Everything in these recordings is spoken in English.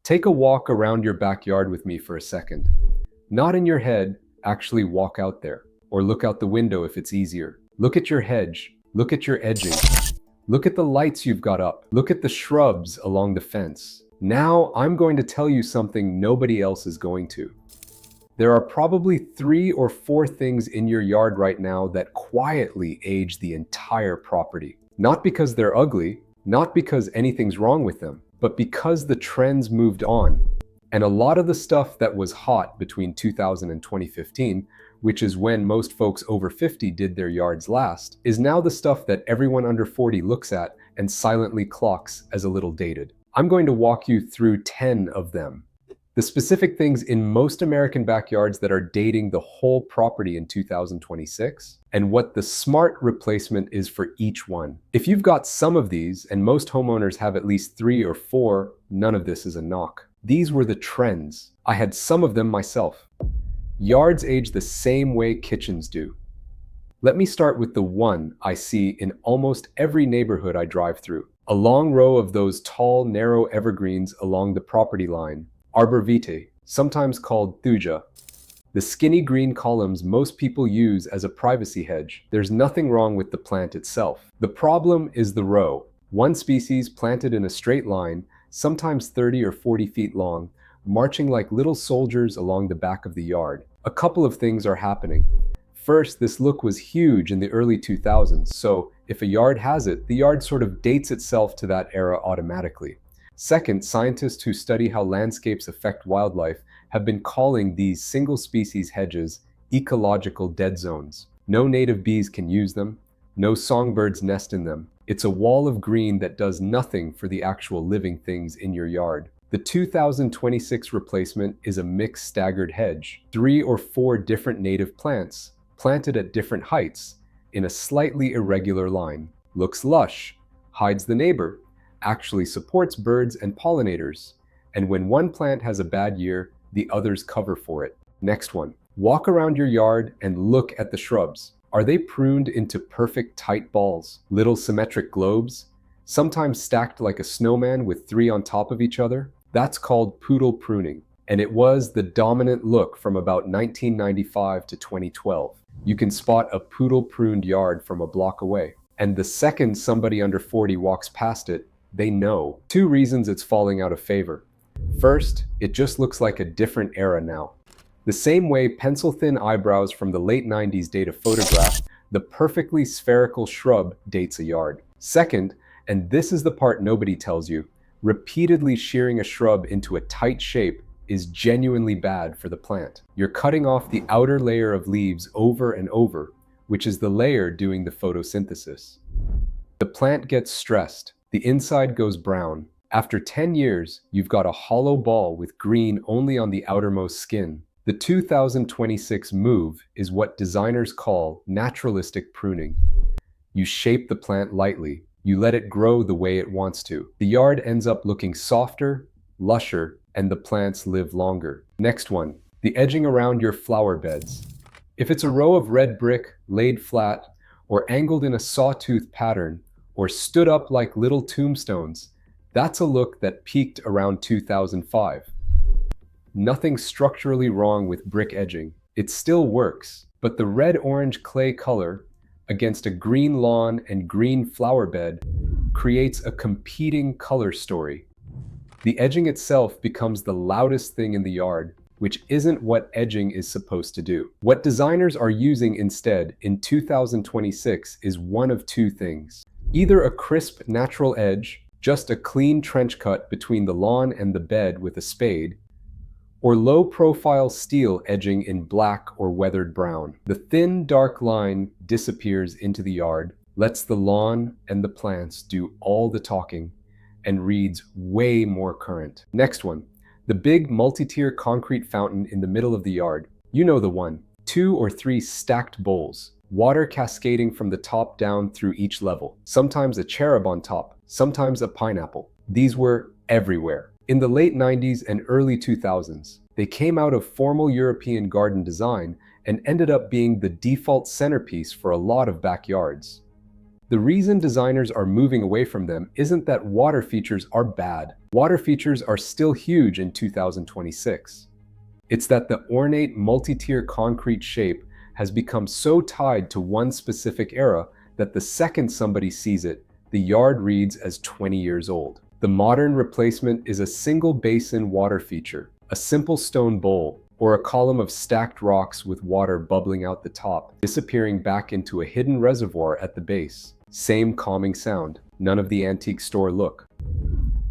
Take a walk around your backyard with me for a second. Not in your head, actually walk out there. Or look out the window if it's easier. Look at your hedge. Look at your edging. Look at the lights you've got up. Look at the shrubs along the fence. Now I'm going to tell you something nobody else is going to. There are probably 3 or 4 things in your yard right now that quietly age the entire property. Not because they're ugly, not because anything's wrong with them, but because the trends moved on. And a lot of the stuff that was hot between 2000 and 2015, which is when most folks over 50 did their yards last, is now the stuff that everyone under 40 looks at and silently clocks as a little dated. I'm going to walk you through 10 of them. The specific things in most American backyards that are dating the whole property in 2026, and what the smart replacement is for each one. If you've got some of these, and most homeowners have at least 3 or 4, none of this is a knock. These were the trends. I had some of them myself. Yards age the same way kitchens do. Let me start with the one I see in almost every neighborhood I drive through. A long row of those tall, narrow evergreens along the property line. Arbor vitae, sometimes called thuja. The skinny green columns most people use as a privacy hedge. There's nothing wrong with the plant itself. The problem is the row. One species planted in a straight line, sometimes 30 or 40 feet long, marching like little soldiers along the back of the yard. A couple of things are happening. First, this look was huge in the early 2000s, so if a yard has it, the yard sort of dates itself to that era automatically. Second, scientists who study how landscapes affect wildlife have been calling these single-species hedges ecological dead zones. No native bees can use them, no songbirds nest in them. It's a wall of green that does nothing for the actual living things in your yard. The 2026 replacement is a mixed staggered hedge, 3 or 4 different native plants, planted at different heights, in a slightly irregular line. Looks lush, hides the neighbor, actually supports birds and pollinators, and when one plant has a bad year, the others cover for it. Next one. Walk around your yard and look at the shrubs. Are they pruned into perfect tight balls, little symmetric globes, sometimes stacked like a snowman with 3 on top of each other? That's called poodle pruning, and it was the dominant look from about 1995 to 2012. You can spot a poodle-pruned yard from a block away, and the second somebody under 40 walks past it, they know. 2 reasons it's falling out of favor. First, it just looks like a different era now. The same way pencil-thin eyebrows from the late 90s date a photograph, the perfectly spherical shrub dates a yard. Second, and this is the part nobody tells you, repeatedly shearing a shrub into a tight shape is genuinely bad for the plant. You're cutting off the outer layer of leaves over and over, which is the layer doing the photosynthesis. The plant gets stressed. The inside goes brown. After 10 years, you've got a hollow ball with green only on the outermost skin. The 2026 move is what designers call naturalistic pruning. You shape the plant lightly. You let it grow the way it wants to. The yard ends up looking softer, lusher, and the plants live longer. Next one, the edging around your flower beds. If it's a row of red brick laid flat, or angled in a sawtooth pattern, or stood up like little tombstones, that's a look that peaked around 2005. Nothing structurally wrong with brick edging. It still works, but the red-orange clay color against a green lawn and green flower bed creates a competing color story. The edging itself becomes the loudest thing in the yard, which isn't what edging is supposed to do. What designers are using instead in 2026 is one of 2 things. Either a crisp natural edge, just a clean trench cut between the lawn and the bed with a spade, or low-profile steel edging in black or weathered brown. The thin, dark line disappears into the yard, lets the lawn and the plants do all the talking, and reads way more current. Next one, the big multi-tier concrete fountain in the middle of the yard. You know the one. 2 or 3 stacked bowls, water cascading from the top down through each level. Sometimes a cherub on top, sometimes a pineapple. These were everywhere. In the late 90s and early 2000s, they came out of formal European garden design and ended up being the default centerpiece for a lot of backyards. The reason designers are moving away from them isn't that water features are bad. Water features are still huge in 2026. It's that the ornate multi-tier concrete shape has become so tied to one specific era that the second somebody sees it, the yard reads as 20 years old. The modern replacement is a single basin water feature, a simple stone bowl, or a column of stacked rocks with water bubbling out the top, disappearing back into a hidden reservoir at the base. Same calming sound, none of the antique store look.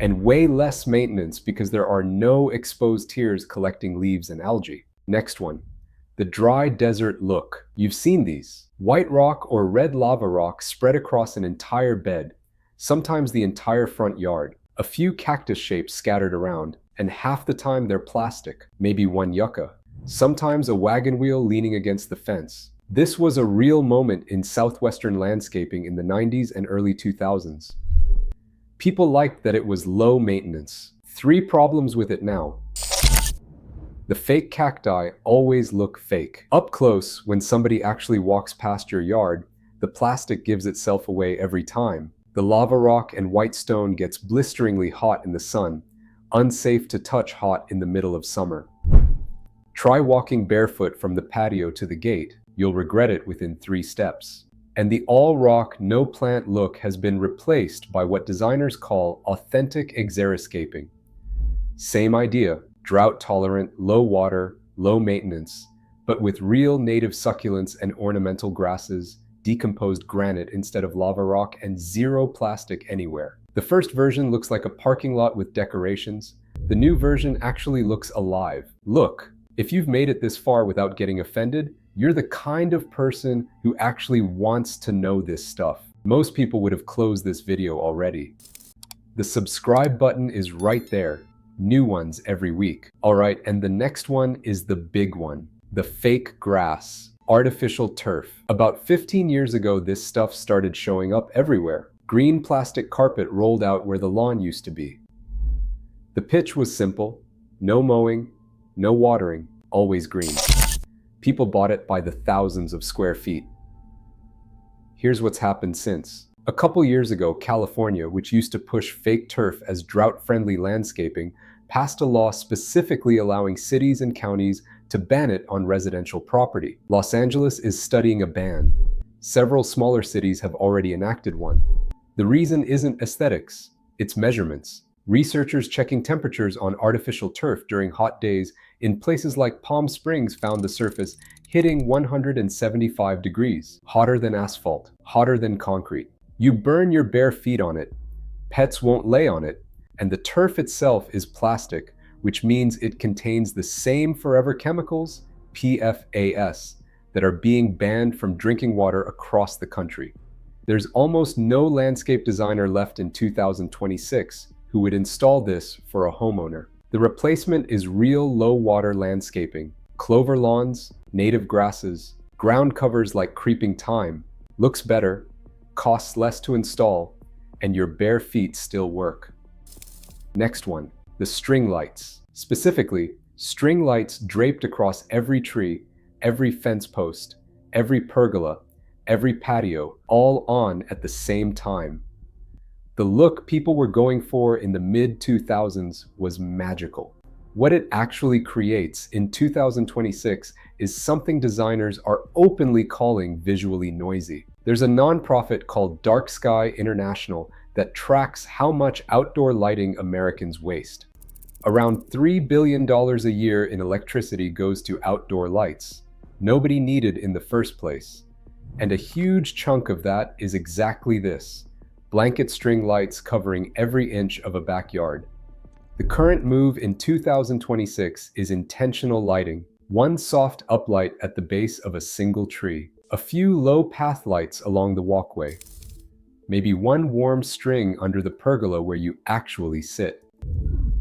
And way less maintenance because there are no exposed tiers collecting leaves and algae. Next one, the dry desert look. You've seen these. White rock or red lava rock spread across an entire bed, sometimes the entire front yard. A few cactus shapes scattered around, and half the time they're plastic, maybe one yucca. Sometimes a wagon wheel leaning against the fence. This was a real moment in southwestern landscaping in the 90s and early 2000s. People liked that it was low maintenance. 3 problems with it now. The fake cacti always look fake. Up close, when somebody actually walks past your yard, the plastic gives itself away every time. The lava rock and white stone gets blisteringly hot in the sun, unsafe to touch hot in the middle of summer. Try walking barefoot from the patio to the gate. You'll regret it within 3 steps. And the all-rock, no-plant look has been replaced by what designers call authentic xeriscaping. Same idea, drought-tolerant, low water, low maintenance, but with real native succulents and ornamental grasses, decomposed granite instead of lava rock, and zero plastic anywhere. The first version looks like a parking lot with decorations. The new version actually looks alive. Look, if you've made it this far without getting offended, you're the kind of person who actually wants to know this stuff. Most people would have closed this video already. The subscribe button is right there. New ones every week. Alright, and the next one is the big one. The fake grass. Artificial turf. About 15 years ago, this stuff started showing up everywhere. Green plastic carpet rolled out where the lawn used to be. The pitch was simple. No mowing, no watering, always green. People bought it by the thousands of square feet. Here's what's happened since. A couple years ago, California, which used to push fake turf as drought-friendly landscaping, passed a law specifically allowing cities and counties to ban it on residential property. Los Angeles is studying a ban. Several smaller cities have already enacted one. The reason isn't aesthetics, it's measurements. Researchers checking temperatures on artificial turf during hot days in places like Palm Springs found the surface hitting 175 degrees, hotter than asphalt, hotter than concrete. You burn your bare feet on it, pets won't lay on it, and the turf itself is plastic, which means it contains the same forever chemicals, PFAS, that are being banned from drinking water across the country. There's almost no landscape designer left in 2026 who would install this for a homeowner. The replacement is real low-water landscaping, clover lawns, native grasses, ground covers like creeping thyme, looks better, costs less to install, and your bare feet still work. Next one, the string lights. Specifically, string lights draped across every tree, every fence post, every pergola, every patio, all on at the same time. The look people were going for in the mid-2000s was magical. What it actually creates in 2026 is something designers are openly calling visually noisy. There's a nonprofit called Dark Sky International that tracks how much outdoor lighting Americans waste. Around $3 billion a year in electricity goes to outdoor lights, nobody needed in the first place. And a huge chunk of that is exactly this, blanket string lights covering every inch of a backyard. The current move in 2026 is intentional lighting, one soft uplight at the base of a single tree, a few low path lights along the walkway, maybe one warm string under the pergola where you actually sit.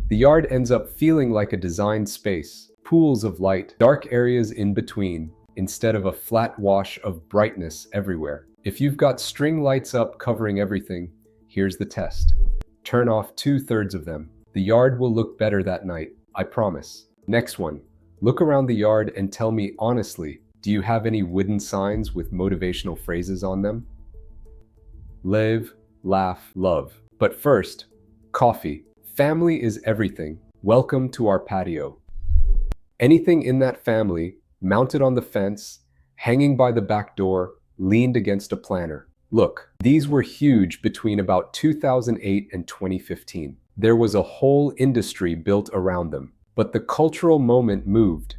The yard ends up feeling like a designed space, pools of light, dark areas in between, instead of a flat wash of brightness everywhere. If you've got string lights up covering everything, here's the test. Turn off 2/3 of them. The yard will look better that night, I promise. Next one, look around the yard and tell me honestly, do you have any wooden signs with motivational phrases on them? Live, laugh, love. But first, coffee. Family is everything. Welcome to our patio. Anything in that family, mounted on the fence, hanging by the back door, leaned against a planter. Look, these were huge between about 2008 and 2015. There was a whole industry built around them. But the cultural moment moved.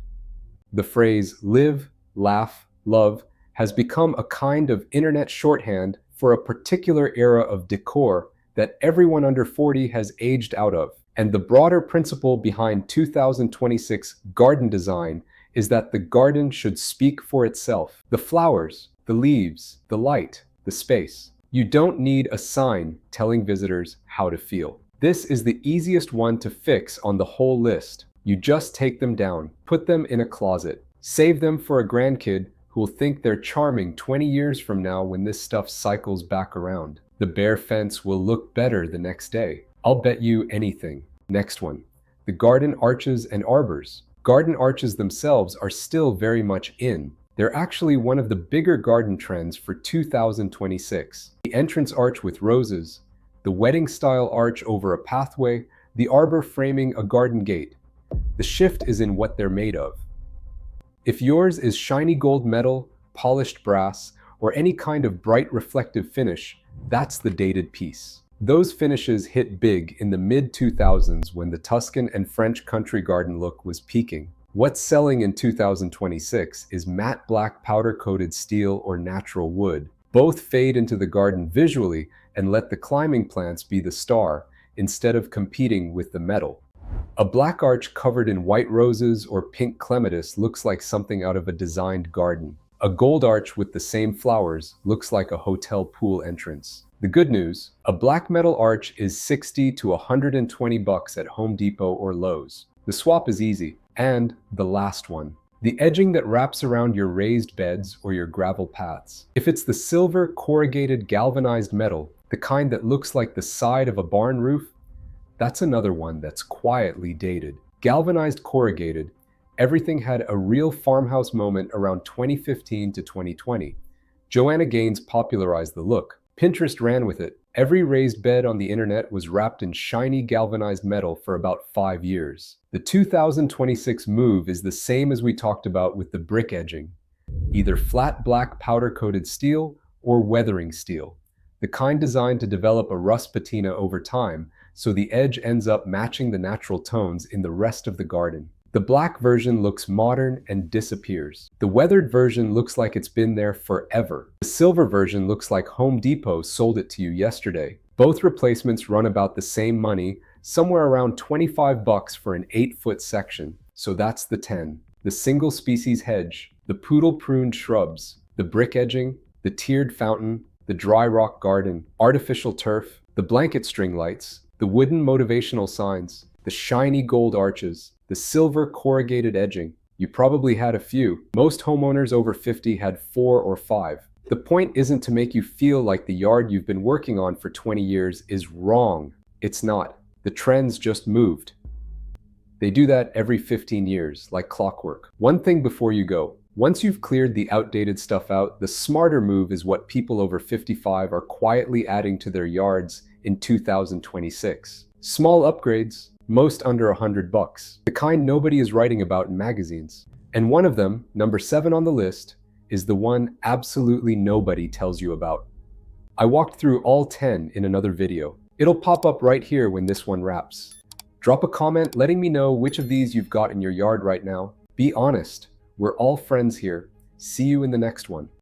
The phrase live, laugh, love has become a kind of internet shorthand for a particular era of decor that everyone under 40 has aged out of. And the broader principle behind 2026 garden design is that the garden should speak for itself. The flowers, the leaves, the light, the space. You don't need a sign telling visitors how to feel. This is the easiest one to fix on the whole list. You just take them down, put them in a closet, save them for a grandkid who will think they're charming 20 years from now when this stuff cycles back around. The bare fence will look better the next day. I'll bet you anything. Next one. The garden arches and arbors. Garden arches themselves are still very much in. They're actually one of the bigger garden trends for 2026. The entrance arch with roses, the wedding-style arch over a pathway, the arbor framing a garden gate. The shift is in what they're made of. If yours is shiny gold metal, polished brass, or any kind of bright reflective finish, that's the dated piece. Those finishes hit big in the mid-2000s when the Tuscan and French country garden look was peaking. What's selling in 2026 is matte black powder-coated steel or natural wood. Both fade into the garden visually and let the climbing plants be the star instead of competing with the metal. A black arch covered in white roses or pink clematis looks like something out of a designed garden. A gold arch with the same flowers looks like a hotel pool entrance. The good news, a black metal arch is $60 to $120 at Home Depot or Lowe's. The swap is easy. And the last one, the edging that wraps around your raised beds or your gravel paths. If it's the silver corrugated galvanized metal, the kind that looks like the side of a barn roof, that's another one that's quietly dated. Galvanized corrugated, everything had a real farmhouse moment around 2015 to 2020. Joanna Gaines popularized the look. Pinterest ran with it. Every raised bed on the internet was wrapped in shiny galvanized metal for about 5 years. The 2026 move is the same as we talked about with the brick edging. Either flat black powder-coated steel or weathering steel. The kind designed to develop a rust patina over time, so the edge ends up matching the natural tones in the rest of the garden. The black version looks modern and disappears. The weathered version looks like it's been there forever. The silver version looks like Home Depot sold it to you yesterday. Both replacements run about the same money, somewhere around $25 for an 8-foot section. So that's the 10. The single species hedge, the poodle-pruned shrubs, the brick edging, the tiered fountain, the dry rock garden, artificial turf, the blanket string lights, the wooden motivational signs, the shiny gold arches, the silver corrugated edging. You probably had a few. Most homeowners over 50 had 4 or 5. The point isn't to make you feel like the yard you've been working on for 20 years is wrong. It's not. The trends just moved. They do that every 15 years, like clockwork. One thing before you go. Once you've cleared the outdated stuff out, the smarter move is what people over 55 are quietly adding to their yards in 2026. Small upgrades, most under $100, the kind nobody is writing about in magazines. And one of them, number 7 on the list, is the one absolutely nobody tells you about. I walked through all 10 in another video. It'll pop up right here when this one wraps. Drop a comment letting me know which of these you've got in your yard right now. Be honest. We're all friends here. See you in the next one.